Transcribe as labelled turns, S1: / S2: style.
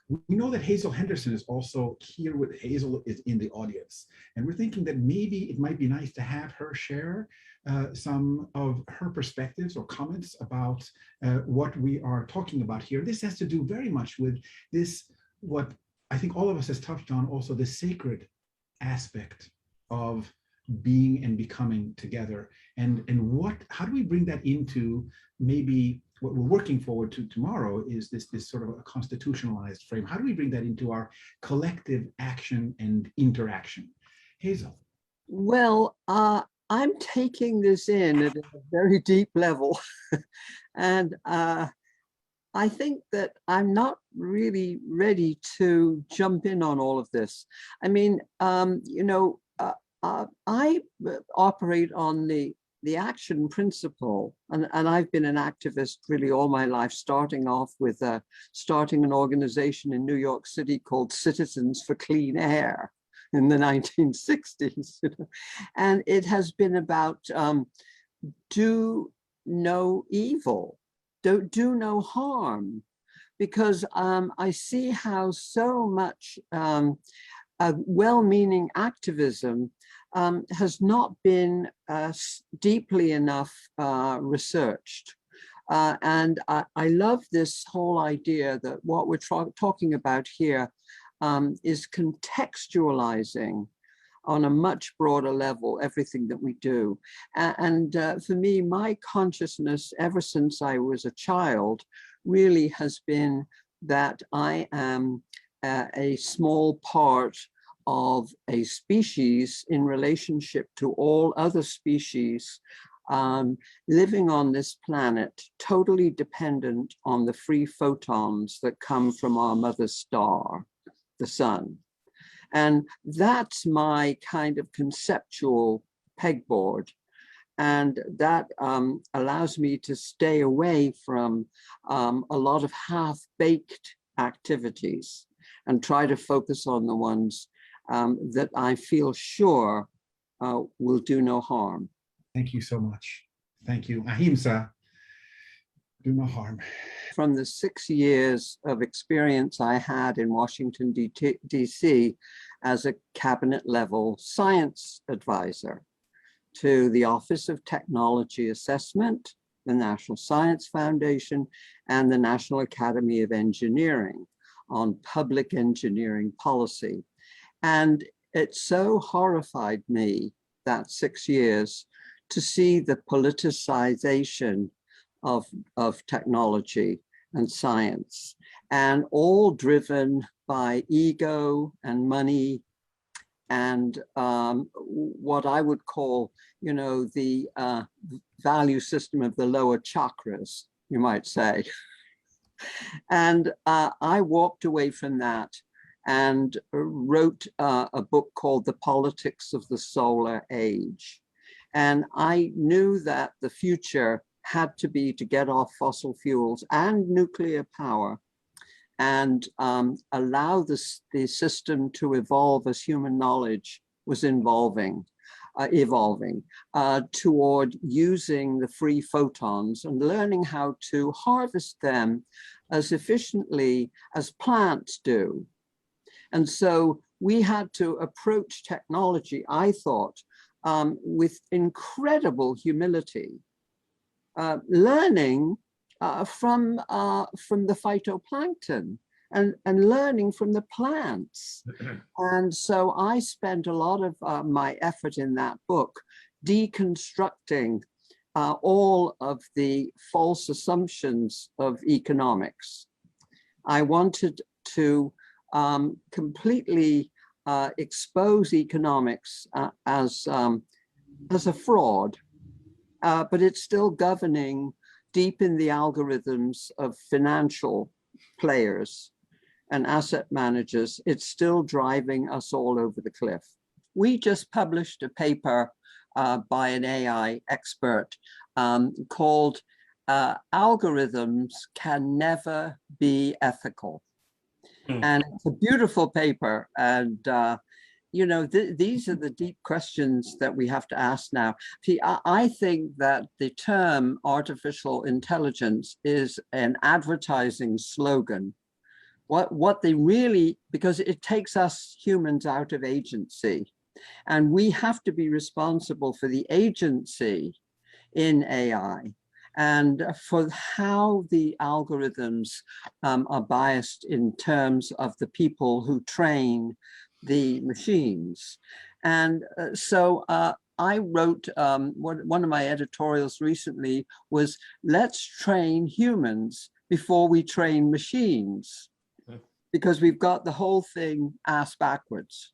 S1: We know that Hazel Henderson is also here with Hazel is in the audience. And we're thinking that maybe it might be nice to have her share some of her perspectives or comments about what we are talking about here. This has to do very much with this, what I think all of us has touched on, also the sacred aspect of being and becoming together. And how do we bring that into maybe what we're working forward to tomorrow is this sort of a constitutionalized frame. How do we bring that into our collective action and interaction? Hazel.
S2: Well, I'm taking this in at a very deep level. And I think that I'm not really ready to jump in on all of this. I mean, I operate on the action principle, and I've been an activist really all my life, starting off with starting an organization in New York City called Citizens for Clean Air in the 1960s. And it has been about do no evil, don't do no harm, because I see how so much well-meaning activism has not been deeply enough researched. And I love this whole idea that what we're talking about here is contextualizing on a much broader level everything that we do. And for me, my consciousness ever since I was a child really has been that I am a small part of a species in relationship to all other species living on this planet, totally dependent on the free photons that come from our mother star, the sun. And that's my kind of conceptual pegboard. And that allows me to stay away from a lot of half-baked activities and try to focus on the ones that I feel sure will do no harm.
S1: Thank you so much. Thank you. Ahimsa, do no harm.
S2: From the 6 years of experience I had in Washington, D.C. as a cabinet level science advisor to the Office of Technology Assessment, the National Science Foundation, and the National Academy of Engineering on public engineering policy. And it so horrified me that 6 years to see the politicization of technology and science, and all driven by ego and money and what I would call, the value system of the lower chakras, you might say. And I walked away from that and wrote a book called The Politics of the Solar Age. And I knew that the future had to be to get off fossil fuels and nuclear power and allow the system to evolve as human knowledge was evolving toward using the free photons and learning how to harvest them as efficiently as plants do. And so we had to approach technology, I thought, with incredible humility, learning from the phytoplankton and learning from the plants. And so I spent a lot of my effort in that book deconstructing all of the false assumptions of economics. I wanted to completely expose economics as a fraud, but it's still governing deep in the algorithms of financial players and asset managers. It's still driving us all over the cliff. We just published a paper by an AI expert called Algorithms Can Never Be Ethical. And it's a beautiful paper. And, these are the deep questions that we have to ask now. See, I think that the term artificial intelligence is an advertising slogan what they really, because it takes us humans out of agency, and we have to be responsible for the agency in AI and for how the algorithms are biased in terms of the people who train the machines. And so I wrote, one of my editorials recently was, let's train humans before we train machines, because we've got the whole thing ass backwards.